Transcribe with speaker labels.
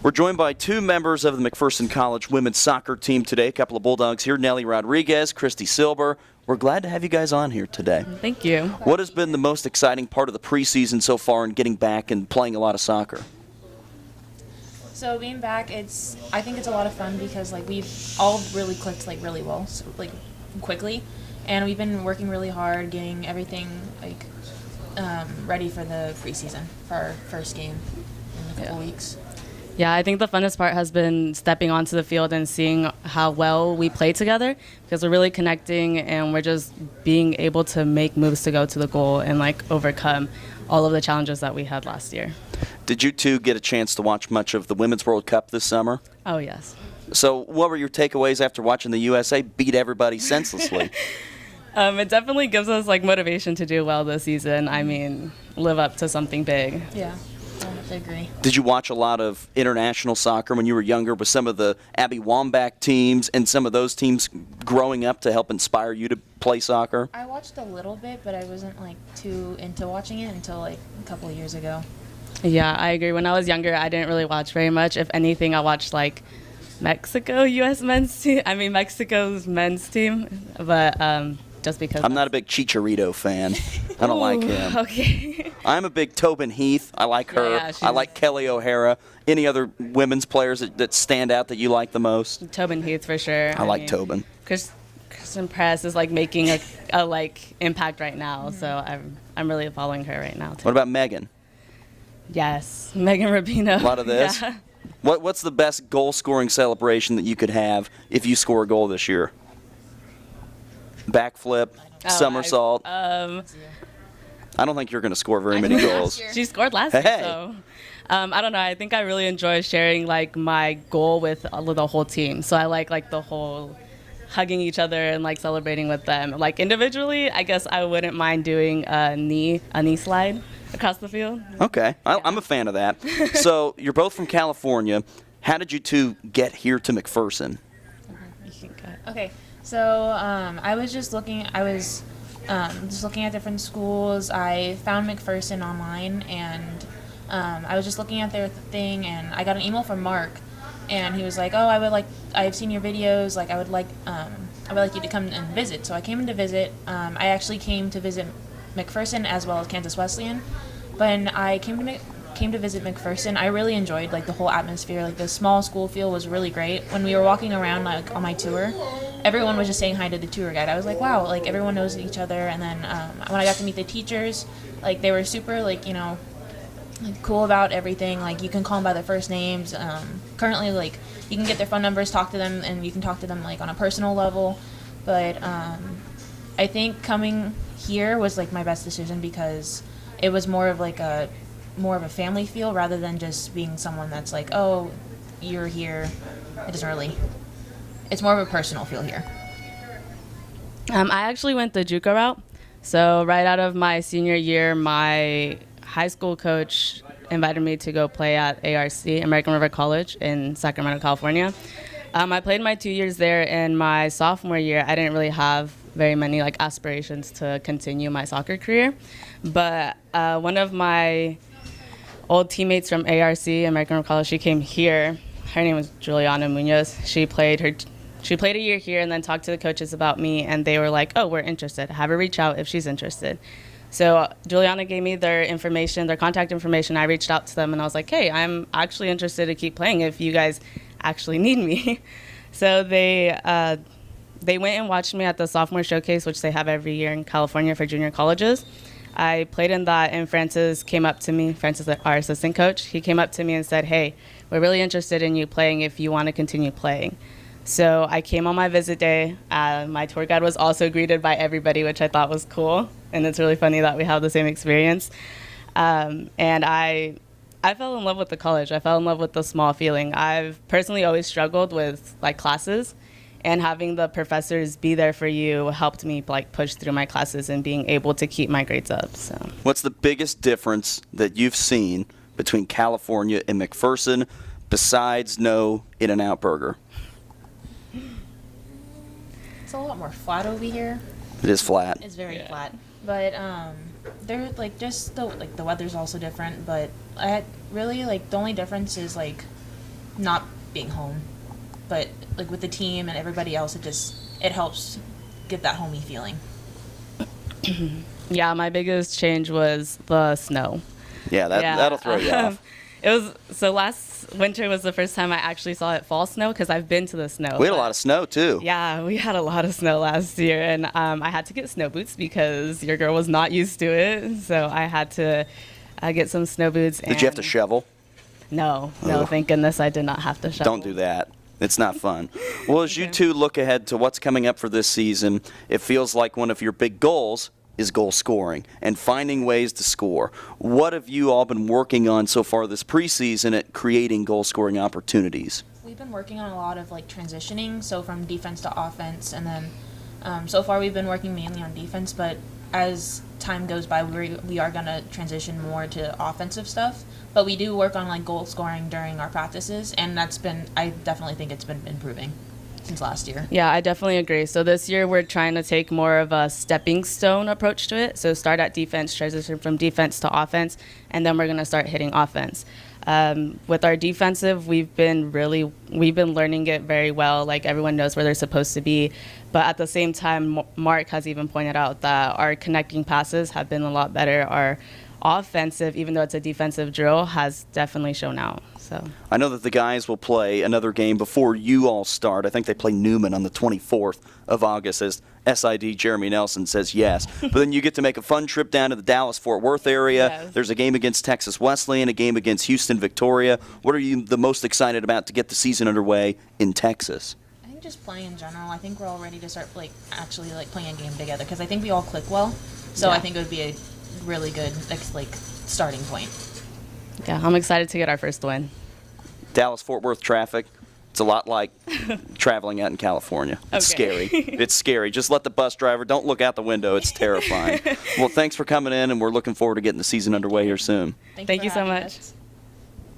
Speaker 1: We're joined by two members of the McPherson College women's soccer team today. A couple of Bulldogs here, Nelly Rodriguez, Christy Silber. We're glad to have you guys on here today.
Speaker 2: Thank you.
Speaker 1: What has been the most exciting part of the preseason so far in getting back and playing a lot of soccer?
Speaker 3: So being back, I think it's a lot of fun because we've all really clicked really well, so, quickly, and we've been working really hard, getting everything ready for the preseason for our first game in a couple weeks.
Speaker 2: Yeah, I think the funnest part has been stepping onto the field and seeing how well we play together, because we're really connecting and we're just being able to make moves to go to the goal and overcome all of the challenges that we had last year.
Speaker 1: Did you two get a chance to watch much of the Women's World Cup this summer?
Speaker 2: Oh, yes.
Speaker 1: So what were your takeaways after watching the USA beat everybody senselessly?
Speaker 2: It definitely gives us motivation to do well this season. I mean, live up to something big.
Speaker 3: Yeah. I agree.
Speaker 1: Did you watch a lot of international soccer when you were younger with some of the Abby Wambach teams and some of those teams growing up to help inspire you to play soccer?
Speaker 3: I watched a little bit, but I wasn't too into watching it until a couple of years ago.
Speaker 2: Yeah, I agree. When I was younger, I didn't really watch very much. If anything, I watched Mexico's men's team, but just because
Speaker 1: I'm not a big Chicharito fan. I don't like him.
Speaker 2: Okay.
Speaker 1: I'm a big Tobin Heath. I like her.
Speaker 2: Yeah,
Speaker 1: I like Kelly O'Hara. Any other women's players that stand out that you like the most?
Speaker 2: Tobin Heath for sure.
Speaker 1: I like Tobin.
Speaker 2: Kristen Press is making a impact right now, so I'm really following her right now too.
Speaker 1: What about Megan?
Speaker 2: Yes, Megan Rubino.
Speaker 1: A lot of this.
Speaker 2: Yeah.
Speaker 1: What's the best goal-scoring celebration that you could have if you score a goal this year? Backflip, somersault. I don't think you're going to score very many goals.
Speaker 2: She scored last year, so I don't know. I think I really enjoy sharing my goal with the whole team. So I like the whole hugging each other and celebrating with them. Individually, I guess I wouldn't mind doing a knee slide across the field.
Speaker 1: Okay, I'm a fan of that. So you're both from California. How did you two get here to McPherson?
Speaker 3: Okay. So I was just looking. I was just looking at different schools. I found McPherson online, and I was just looking at their thing, and I got an email from Mark, and he was like, "Oh, I've seen your videos. I would like you to come and visit." So I came in to visit. I actually came to visit McPherson as well as Kansas Wesleyan. When I came to visit McPherson, I really enjoyed the whole atmosphere. The small school feel was really great. When we were walking around on my tour, everyone was just saying hi to the tour guide. I was like, wow, everyone knows each other. And then when I got to meet the teachers, they were super cool about everything. You can call them by their first names. Currently, you can get their phone numbers, talk to them, and you can talk to them on a personal level. But I think coming here was my best decision because it was more of a family feel rather than just being someone that's oh, you're here. It doesn't really. It's more of a personal feel here.
Speaker 2: I actually went the JUCO route. So right out of my senior year, my high school coach invited me to go play at ARC, American River College in Sacramento, California. I played my 2 years there, and my sophomore year, I didn't really have very many aspirations to continue my soccer career. But one of my old teammates from ARC, American River College, she came here. Her name was Juliana Munoz. She played a year here and then talked to the coaches about me, and they were like, oh, we're interested. Have her reach out if she's interested. So Juliana gave me their contact information. I reached out to them, and I was like, hey, I'm actually interested to keep playing if you guys actually need me. So they went and watched me at the sophomore showcase, which they have every year in California for junior colleges. I played in that, and Francis, our assistant coach, he came up to me and said, hey, we're really interested in you playing if you want to continue playing. So I came on my visit day. My tour guide was also greeted by everybody, which I thought was cool. And it's really funny that we have the same experience. And I fell in love with the college. I fell in love with the small feeling. I've personally always struggled with classes, and having the professors be there for you helped me push through my classes and being able to keep my grades up. So,
Speaker 1: what's the biggest difference that you've seen between California and McPherson besides no In-N-Out Burger?
Speaker 3: It's a lot more flat over here.
Speaker 1: It is flat.
Speaker 3: It's very flat. But they're just the weather's also different. But really the only difference is not being home. But like with the team and everybody else, it helps get that homey feeling.
Speaker 2: Yeah, my biggest change was the snow.
Speaker 1: Yeah, that'll throw you off.
Speaker 2: Last winter was the first time I actually saw it fall snow because I've been to the snow.
Speaker 1: We had a lot of snow too.
Speaker 2: Yeah, we had a lot of snow last year, and I had to get snow boots because your girl was not used to it. So I had to get some snow boots.
Speaker 1: Did you have to shovel?
Speaker 2: No,
Speaker 1: Oh.
Speaker 2: thank goodness I did not have to shovel.
Speaker 1: Don't do that. It's not fun. Well, as you two look ahead to what's coming up for this season, it feels like one of your big goals is goal scoring and finding ways to score. What have you all been working on so far this preseason at creating goal scoring opportunities?
Speaker 3: We've been working on a lot of like transitioning, so from defense to offense, and then so far we've been working mainly on defense, but as time goes by, we are going to transition more to offensive stuff. But we do work on like goal scoring during our practices, and I definitely think it's been improving since last year.
Speaker 2: Yeah, I definitely agree. So this year we're trying to take more of a stepping stone approach to it. So start at defense, transition from defense to offense, and then we're going to start hitting offense. With our defensive, we've been learning it very well. Like everyone knows where they're supposed to be, but at the same time, Mark has even pointed out that our connecting passes have been a lot better. Our offensive, even though it's a defensive drill, has definitely shown out. So
Speaker 1: I know that the guys will play another game before you all start. I think they play Newman on the 24th of August, as SID Jeremy Nelson says yes. But then you get to make a fun trip down to the Dallas-Fort Worth area.
Speaker 2: Yes.
Speaker 1: There's a game against Texas Wesleyan, a game against Houston Victoria. What are you the most excited about to get the season underway in Texas?
Speaker 3: I think just playing in general. I think we're all ready to start actually playing a game together because I think we all click well. So
Speaker 2: Yeah.
Speaker 3: I think it would be a really good starting point.
Speaker 2: yeah, I'm excited to get our first win.
Speaker 1: Dallas-Fort Worth traffic. It's a lot like traveling out in California. It's
Speaker 2: Okay.
Speaker 1: scary. It's scary. Just let the bus driver, don't look out the window. It's terrifying. Well, thanks for coming in, and we're looking forward to getting the season underway here soon.
Speaker 2: Thank
Speaker 3: for
Speaker 2: you so
Speaker 3: having
Speaker 2: much.
Speaker 3: us.